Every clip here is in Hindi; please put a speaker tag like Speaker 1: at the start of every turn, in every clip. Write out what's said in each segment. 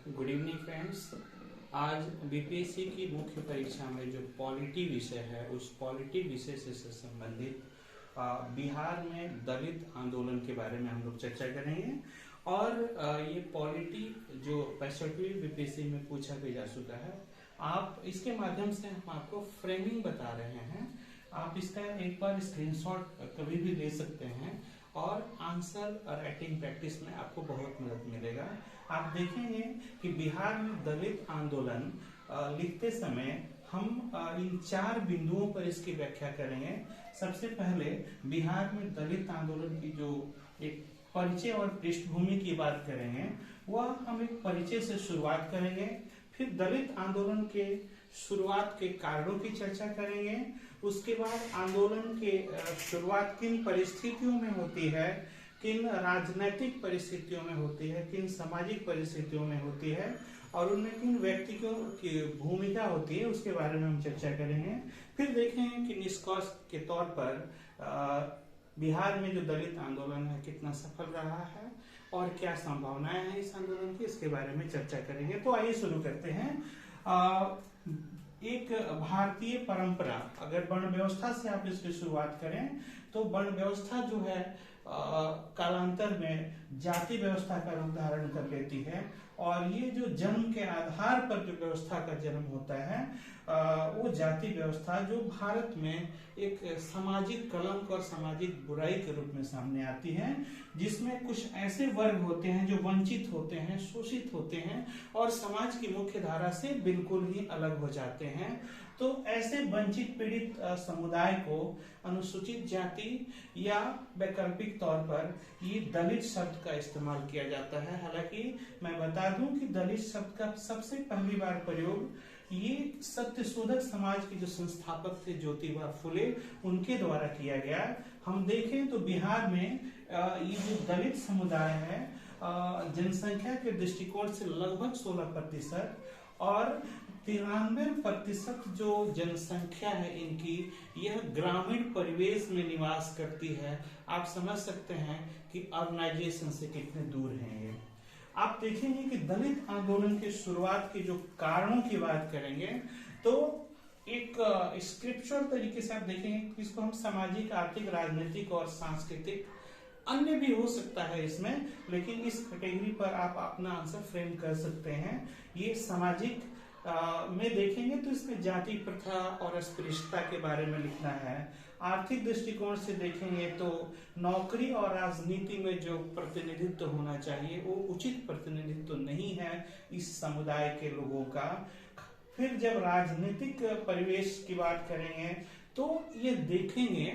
Speaker 1: Good evening friends. आज बीपीएससी की मुख्य परीक्षा में जो पॉलिटी विषय है उस पॉलिटी विषय से संबंधित बिहार में दलित आंदोलन के बारे में हम लोग चर्चा करेंगे। और ये पॉलिटी जो 65वीं बीपीएससी में पूछा भी जा चुका है, आप इसके माध्यम से हम आपको फ्रेमिंग बता रहे हैं। आप इसका एक बार स्क्रीनशॉट कभी भी ले सकते हैं और आंसर राइटिंग प्रैक्टिस में आपको बहुत मदद मिलेगा। आप देखेंगे कि बिहार में दलित आंदोलन लिखते समय हम इन 4 बिंदुओं पर इसकी व्याख्या करेंगे। सबसे पहले बिहार में दलित आंदोलन की जो एक परिचय और पृष्ठभूमि की बात करेंगे, वह हम एक परिचय से शुरुआत करेंगे। फिर दलित आंदोलन के शुरुआत के कारणों की चर्चा करेंगे। उसके बाद आंदोलन के शुरुआत किन परिस्थितियों में होती है, किन राजनैतिक परिस्थितियों में होती है, किन सामाजिक परिस्थितियों में होती है और उनमें किन व्यक्तियों की भूमिका होती है, उसके बारे में हम चर्चा करेंगे। फिर देखेंगे कि निष्कर्ष के तौर पर बिहार में जो दलित आंदोलन है कितना सफल रहा है और क्या संभावनाएं हैं इस आंदोलन की, इसके बारे में चर्चा करेंगे। तो आइए शुरू करते हैं। एक भारतीय परंपरा, अगर वर्ण व्यवस्था से आप इसकी शुरुआत करें तो वर्ण व्यवस्था जो है कालांतर में जाति व्यवस्था का रूप धारण कर लेती है। और ये जो जन्म के आधार पर जो व्यवस्था का जन्म होता है वो जाति व्यवस्था जो भारत में एक सामाजिक कलंक और सामाजिक बुराई के रूप में सामने आती है, जिसमें कुछ ऐसे वर्ग होते हैं जो वंचित होते हैं, शोषित होते हैं और समाज की मुख्य धारा से बिल्कुल ही अलग हो जाते हैं। तो ऐसे वंचित पीड़ित समुदाय को अनुसूचित जाति या वैकल्पिक तौर पर ये दलित शब्द का इस्तेमाल किया जाता है। हालांकि मैं बता दूं कि दलित शब्द का सबसे पहली बार प्रयोग ये सत्यशोधक समाज के जो संस्थापक थे ज्योतिबा फुले, उनके द्वारा किया गया। हम देखें तो बिहार में ये जो दलित समुदाय है जनसंख्या के दृष्टिकोण से लगभग 16% और 93% जो जनसंख्या है इनकी, यह ग्रामीण परिवेश में निवास करती है। आप समझ सकते हैं कि अर्बनाइजेशन से कितने दूर हैं ये। आप देखेंगे कि दलित आंदोलन की शुरुआत के जो कारणों की बात करेंगे तो एक स्क्रिप्चुअल तरीके से आप देखेंगे कि इसको हम सामाजिक, आर्थिक, राजनीतिक और सांस्कृतिक अन्य भी हो सकता है इसमें, लेकिन इस कैटेगरी पर आप अपना आंसर फ्रेम कर सकते हैं। ये सामाजिक में देखेंगे तो इसमें जाति प्रथा और अस्पृश्यता के बारे में लिखना है। आर्थिक दृष्टिकोण से देखेंगे तो नौकरी और राजनीति में जो प्रतिनिधित्व होना चाहिए वो उचित प्रतिनिधित्व नहीं है इस समुदाय के लोगों का। फिर जब राजनीतिक परिवेश की बात करेंगे तो ये देखेंगे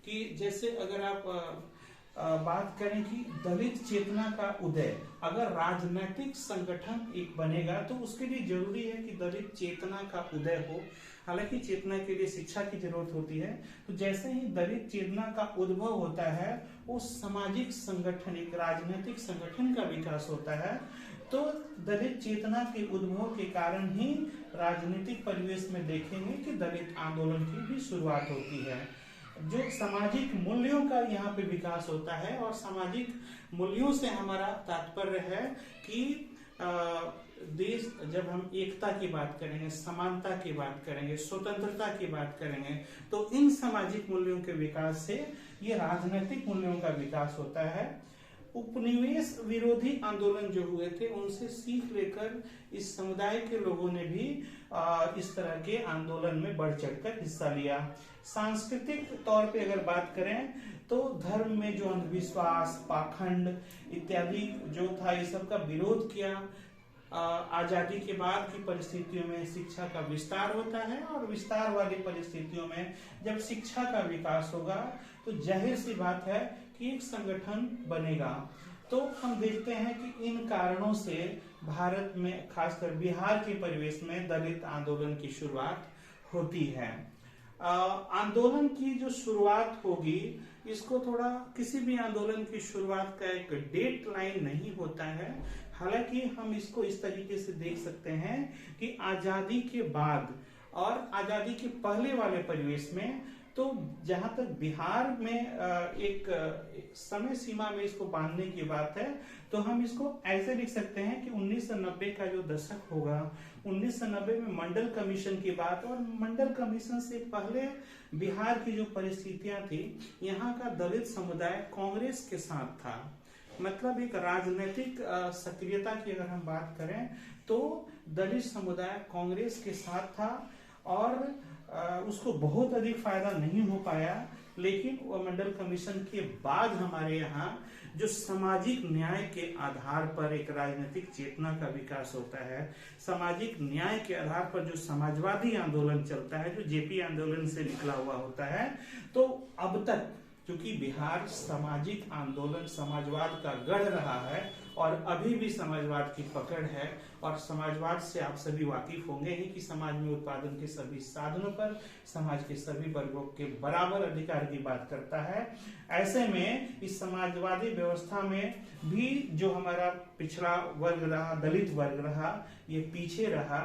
Speaker 1: कि जैसे अगर आप बात करें कि दलित चेतना का उदय, अगर राजनीतिक संगठन एक बनेगा तो उसके लिए जरूरी है कि दलित चेतना का उदय हो। हालांकि चेतना के लिए शिक्षा की जरूरत होती है। तो जैसे ही दलित चेतना का उद्भव होता है वो सामाजिक संगठन, एक राजनीतिक संगठन का विकास होता है। तो दलित चेतना के उद्भव के कारण ही राजनीतिक परिवेश में देखेंगे कि दलित आंदोलन की भी शुरुआत होती है। जो सामाजिक मूल्यों का यहाँ पे विकास होता है, और सामाजिक मूल्यों से हमारा तात्पर्य है कि देश, जब हम एकता की बात करेंगे, समानता की बात करेंगे, स्वतंत्रता की बात करेंगे, तो इन सामाजिक मूल्यों के विकास से ये राजनीतिक मूल्यों का विकास होता है। उपनिवेश विरोधी आंदोलन जो हुए थे उनसे सीख लेकर इस समुदाय के लोगों ने भी इस तरह के आंदोलन में बढ़ चढ़कर हिस्सा लिया। सांस्कृतिक तौर पे अगर बात करें तो धर्म में जो अंधविश्वास, पाखंड इत्यादि जो था, ये सब का विरोध किया। आजादी के बाद की परिस्थितियों में शिक्षा का विस्तार होता है और विस्तार वाली परिस्थितियों में जब शिक्षा का विकास होगा तो जाहिर सी बात है कि एक संगठन बनेगा। तो हम देखते हैं कि इन कारणों से भारत में, खासकर बिहार के परिवेश में दलित आंदोलन की शुरुआत होती है। आंदोलन की जो शुरुआत होगी, इसको थोड़ा, किसी भी आंदोलन की शुरुआत का एक डेट लाइन नहीं होता है। हालांकि हम इसको इस तरीके से देख सकते हैं कि आजादी के बाद और आजादी के पहले वाले परिवेश में तो जहां तक बिहार में एक समय सीमा में इसको बांधने की बात है, तो हम इसको ऐसे लिख सकते हैं कि 1990 का जो दशक होगा, 1990 में मंडल कमीशन की बात, और मंडल कमीशन से पहले बिहार की जो परिस्थितियां थी, यहाँ का दलित समुदाय कांग्रेस के साथ था। मतलब एक राजनीतिक सक्रियता की अगर हम बात करें तो दलित समुदाय कांग्रेस के साथ था, और उसको बहुत अधिक फायदा नहीं हो पाया। लेकिन वो मंडल कमीशन के बाद हमारे यहाँ जो सामाजिक न्याय के आधार पर एक राजनीतिक चेतना का विकास होता है, सामाजिक न्याय के आधार पर जो समाजवादी आंदोलन चलता है, जो जेपी आंदोलन से निकला हुआ होता है, तो अब तक क्योंकि बिहार सामाजिक आंदोलन समाजवाद का गढ़ रहा है और अभी भी समाजवाद की पकड़ है, और समाजवाद से आप सभी वाकिफ होंगे ही कि समाज में उत्पादन के सभी साधनों पर समाज के सभी वर्गों के बराबर अधिकार की बात करता है। ऐसे में इस समाजवादी व्यवस्था में भी जो हमारा पिछड़ा वर्ग रहा, दलित वर्ग रहा, ये पीछे रहा।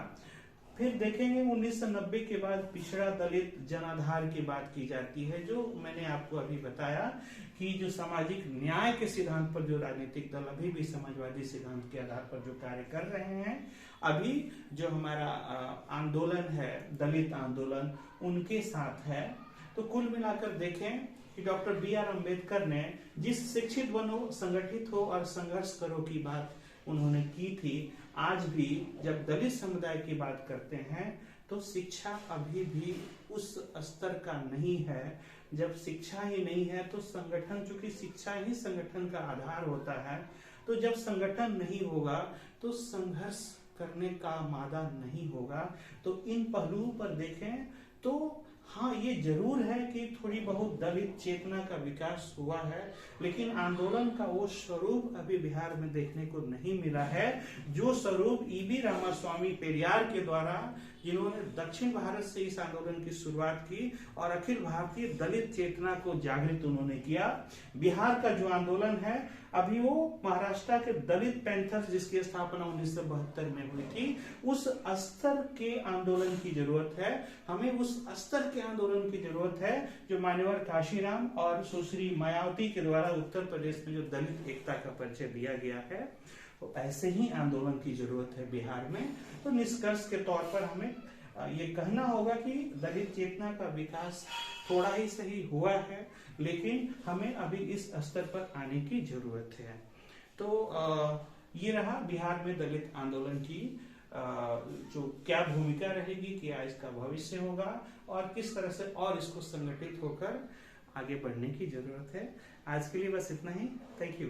Speaker 1: फिर देखेंगे 1990 के बाद पिछड़ा दलित जनाधार की बात की जाती है, जो मैंने आपको अभी बताया कि जो सामाजिक न्याय के सिद्धांत पर जो राजनीतिक दल अभी भी समाजवादी सिद्धांत के आधार पर जो कार्य कर रहे हैं, अभी जो हमारा आंदोलन है दलित आंदोलन, उनके साथ है। तो कुल मिलाकर देखें कि डॉक्टर बी आर अम्बेडकर ने जिस शिक्षित बनो, संगठित हो और संघर्ष करो की बात उन्होंने की थी, आज भी जब दलित समुदाय की बात करते हैं तो शिक्षा अभी भी उस स्तर का नहीं है। जब शिक्षा ही नहीं है तो संगठन, चूंकि शिक्षा ही संगठन का आधार होता है, तो जब संगठन नहीं होगा तो संघर्ष करने का मादा नहीं होगा। तो इन पहलुओं पर देखें तो हाँ, ये जरूर है कि थोड़ी बहुत दलित चेतना का विकास हुआ है, लेकिन आंदोलन का वो स्वरूप अभी बिहार में देखने को नहीं मिला है, जो स्वरूप ईबी रामास्वामी पेरियार के द्वारा, जिन्होंने दक्षिण भारत से इस आंदोलन की शुरुआत की और अखिल भारतीय दलित चेतना को जागृत उन्होंने किया। बिहार का जो आंदोलन है अभी वो महाराष्ट्र के दलित पैंथर्स, जिसकी स्थापना 1972 में हुई थी, उस स्तर के आंदोलन की जरूरत है। हमें उस स्तर के आंदोलन की जरूरत है जो मान्यवर काशीराम और सुश्री मायावती के द्वारा उत्तर प्रदेश में जो दलित एकता का परिचय दिया गया है, तो ऐसे ही आंदोलन की जरूरत है बिहार में। तो निष्कर्ष के तौर पर हमें ये कहना होगा कि दलित चेतना का विकास थोड़ा ही सही हुआ है, लेकिन हमें अभी इस स्तर पर आने की जरूरत है। तो ये रहा बिहार में दलित आंदोलन की जो क्या भूमिका रहेगी, क्या इसका भविष्य होगा और किस तरह से और इसको संगठित होकर आगे बढ़ने की जरूरत है। आज के लिए बस इतना ही। Thank you.